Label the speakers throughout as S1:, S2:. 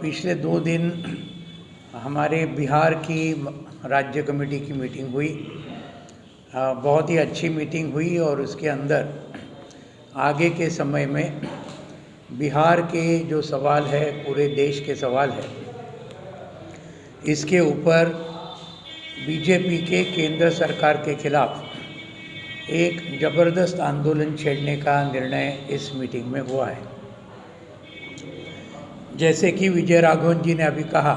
S1: पिछले 2 दिन हमारे बिहार की राज्य कमेटी की मीटिंग हुई। बहुत ही अच्छी मीटिंग हुई और उसके अंदर आगे के समय में बिहार के जो सवाल है, पूरे देश के सवाल है, इसके ऊपर बीजेपी के केंद्र सरकार के खिलाफ एक ज़बरदस्त आंदोलन छेड़ने का निर्णय इस मीटिंग में हुआ है। जैसे कि विजय राघवन जी ने अभी कहा,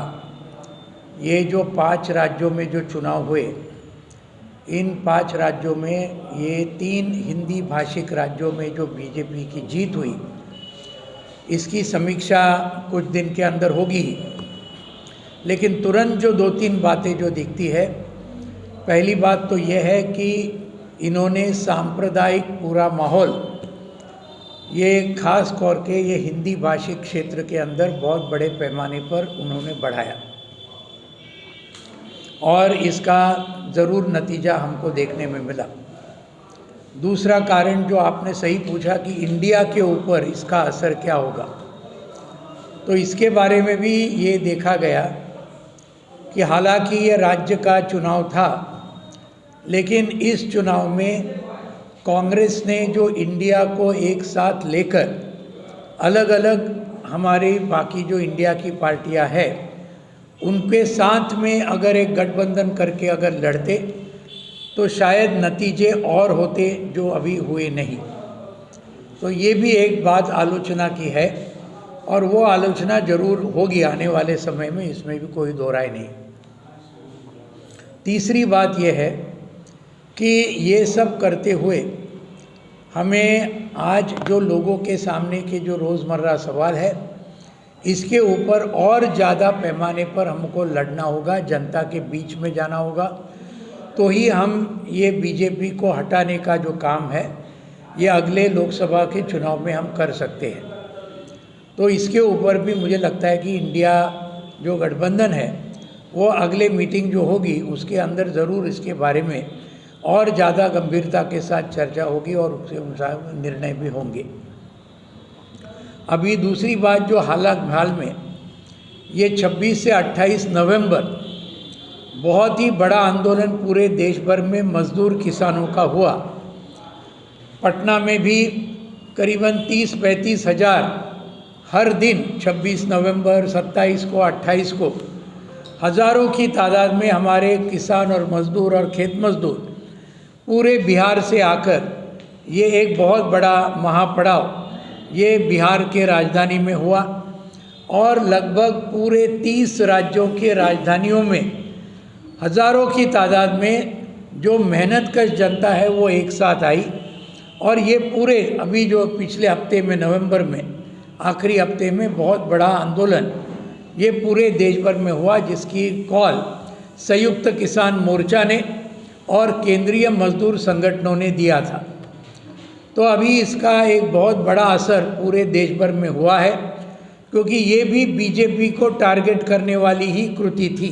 S1: ये जो 5 राज्यों में जो चुनाव हुए, इन 5 राज्यों में ये 3 हिंदी भाषिक राज्यों में जो बीजेपी की जीत हुई, इसकी समीक्षा कुछ दिन के अंदर होगी ही। लेकिन तुरंत जो 2-3 बातें जो दिखती है, पहली बात तो यह है कि इन्होंने सांप्रदायिक पूरा माहौल, ये खास करके ये हिंदी भाषिक क्षेत्र के अंदर बहुत बड़े पैमाने पर उन्होंने बढ़ाया और इसका ज़रूर नतीजा हमको देखने में मिला। दूसरा कारण जो आपने सही पूछा कि इंडिया के ऊपर इसका असर क्या होगा, तो इसके बारे में भी ये देखा गया कि हालांकि ये राज्य का चुनाव था, लेकिन इस चुनाव में कांग्रेस ने जो इंडिया को एक साथ लेकर अलग अलग हमारे बाकी जो इंडिया की पार्टियां हैं, उनके साथ में अगर एक गठबंधन करके अगर लड़ते तो शायद नतीजे और होते जो अभी हुए नहीं। तो ये भी एक बात आलोचना की है और वो आलोचना ज़रूर होगी आने वाले समय में, इसमें भी कोई दो राय नहीं। तीसरी बात ये है कि ये सब करते हुए हमें आज जो लोगों के सामने के जो रोज़मर्रा सवाल है, इसके ऊपर और ज़्यादा पैमाने पर हमको लड़ना होगा, जनता के बीच में जाना होगा, तो ही हम ये बीजेपी को हटाने का जो काम है, ये अगले लोकसभा के चुनाव में हम कर सकते हैं। तो इसके ऊपर भी मुझे लगता है कि इंडिया जो गठबंधन है, वो अगले मीटिंग जो होगी उसके अंदर ज़रूर इसके बारे में और ज़्यादा गंभीरता के साथ चर्चा होगी और उसके अनुसार निर्णय भी होंगे। अभी दूसरी बात जो हाल में ये 26 से 28 नवंबर बहुत ही बड़ा आंदोलन पूरे देश भर में मजदूर किसानों का हुआ। पटना में भी करीबन 30-35 हज़ार हर दिन 26 नवंबर, 27 को, 28 को हज़ारों की तादाद में हमारे किसान और मजदूर और खेत मजदूर पूरे बिहार से आकर ये एक बहुत बड़ा महापड़ाव ये बिहार के राजधानी में हुआ और लगभग पूरे 30 राज्यों के राजधानियों में हज़ारों की तादाद में जो मेहनतकश जनता है वो एक साथ आई और ये पूरे अभी जो पिछले हफ्ते में नवंबर में आखिरी हफ्ते में बहुत बड़ा आंदोलन ये पूरे देश भर में हुआ, जिसकी कॉल संयुक्त किसान मोर्चा ने और केंद्रीय मजदूर संगठनों ने दिया था। तो अभी इसका एक बहुत बड़ा असर पूरे देश भर में हुआ है, क्योंकि ये भी बीजेपी को टारगेट करने वाली ही कृति थी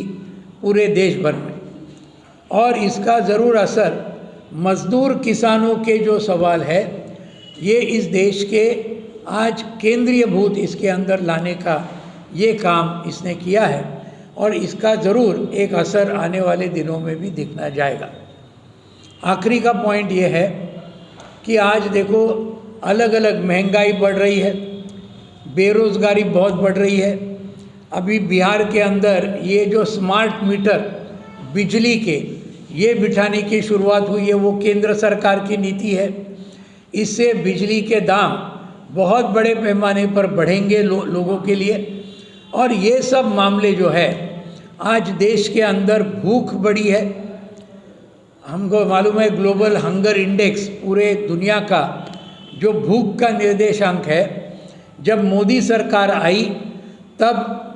S1: पूरे देश भर में, और इसका ज़रूर असर मजदूर किसानों के जो सवाल है, ये इस देश के आज केंद्रीय भूत इसके अंदर लाने का ये काम इसने किया है और इसका ज़रूर एक असर आने वाले दिनों में भी दिखना जाएगा। आखिरी का पॉइंट ये है कि आज देखो अलग अलग महंगाई बढ़ रही है, बेरोज़गारी बहुत बढ़ रही है। अभी बिहार के अंदर ये जो स्मार्ट मीटर बिजली के ये बिठाने की शुरुआत हुई है, वो केंद्र सरकार की नीति है। इससे बिजली के दाम बहुत बड़े पैमाने पर बढ़ेंगे लोगों के लिए। और ये सब मामले जो है, आज देश के अंदर भूख बढ़ी है। हमको मालूम है ग्लोबल हंगर इंडेक्स पूरे दुनिया का जो भूख का निर्देशांक है, जब मोदी सरकार आई तब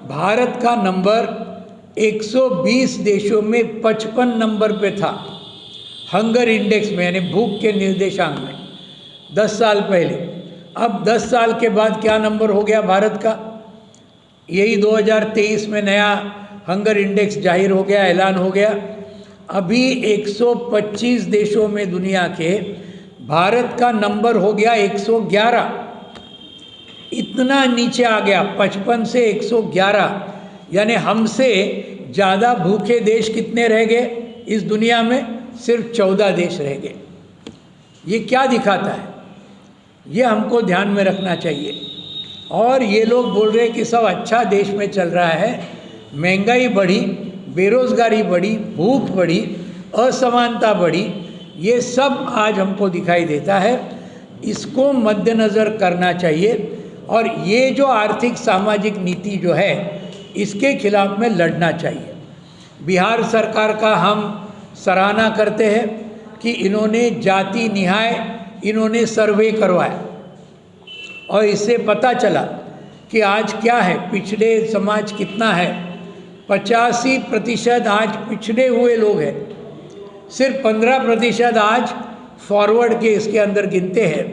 S1: भारत का नंबर 120 देशों में 55 नंबर पे था हंगर इंडेक्स में, यानी भूख के निर्देशांक में 10 साल पहले। अब 10 साल के बाद क्या नंबर हो गया भारत का? यही 2023 में नया हंगर इंडेक्स जाहिर हो गया, ऐलान हो गया। अभी 125 देशों में दुनिया के भारत का नंबर हो गया 111। इतना नीचे आ गया, 55 से 111, यानी हमसे ज़्यादा भूखे देश कितने रह गए इस दुनिया में? सिर्फ 14 देश रह गए। ये क्या दिखाता है? ये हमको ध्यान में रखना चाहिए। और ये लोग बोल रहे हैं कि सब अच्छा देश में चल रहा है, महंगाई बढ़ी, बेरोज़गारी बढ़ी, भूख बढ़ी, असमानता बढ़ी, ये सब आज हमको दिखाई देता है। इसको मद्देनज़र करना चाहिए और ये जो आर्थिक सामाजिक नीति जो है इसके खिलाफ में लड़ना चाहिए। बिहार सरकार का हम सराहना करते हैं कि इन्होंने जाति निहाय इन्होंने सर्वे करवाया और इससे पता चला कि आज क्या है, पिछड़े समाज कितना है। 85% आज पिछड़े हुए लोग हैं, सिर्फ 15% आज फॉरवर्ड के इसके अंदर गिनते हैं।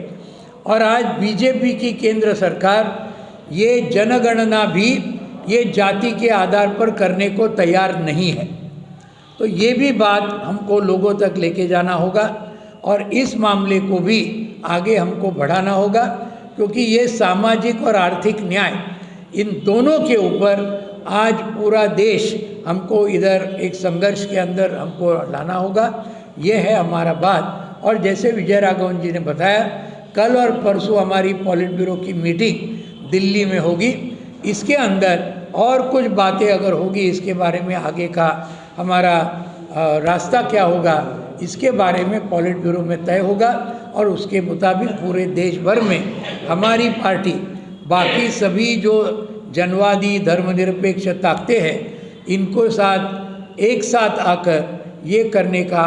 S1: और आज बीजेपी की केंद्र सरकार ये जनगणना भी ये जाति के आधार पर करने को तैयार नहीं है। तो ये भी बात हमको लोगों तक लेके जाना होगा और इस मामले को भी आगे हमको बढ़ाना होगा, क्योंकि ये सामाजिक और आर्थिक न्याय इन दोनों के ऊपर आज पूरा देश हमको इधर एक संघर्ष के अंदर हमको लाना होगा। ये है हमारा बात। और जैसे विजय राघवन जी ने बताया, कल और परसों हमारी पॉलिट ब्यूरो की मीटिंग दिल्ली में होगी। इसके अंदर और कुछ बातें अगर होगी, इसके बारे में आगे का हमारा रास्ता क्या होगा, इसके बारे में पॉलिट ब्यूरो में तय होगा और उसके मुताबिक पूरे देश भर में हमारी पार्टी बाकी सभी जो जनवादी धर्मनिरपेक्ष ताकतें हैं इनको साथ एक साथ आकर ये करने का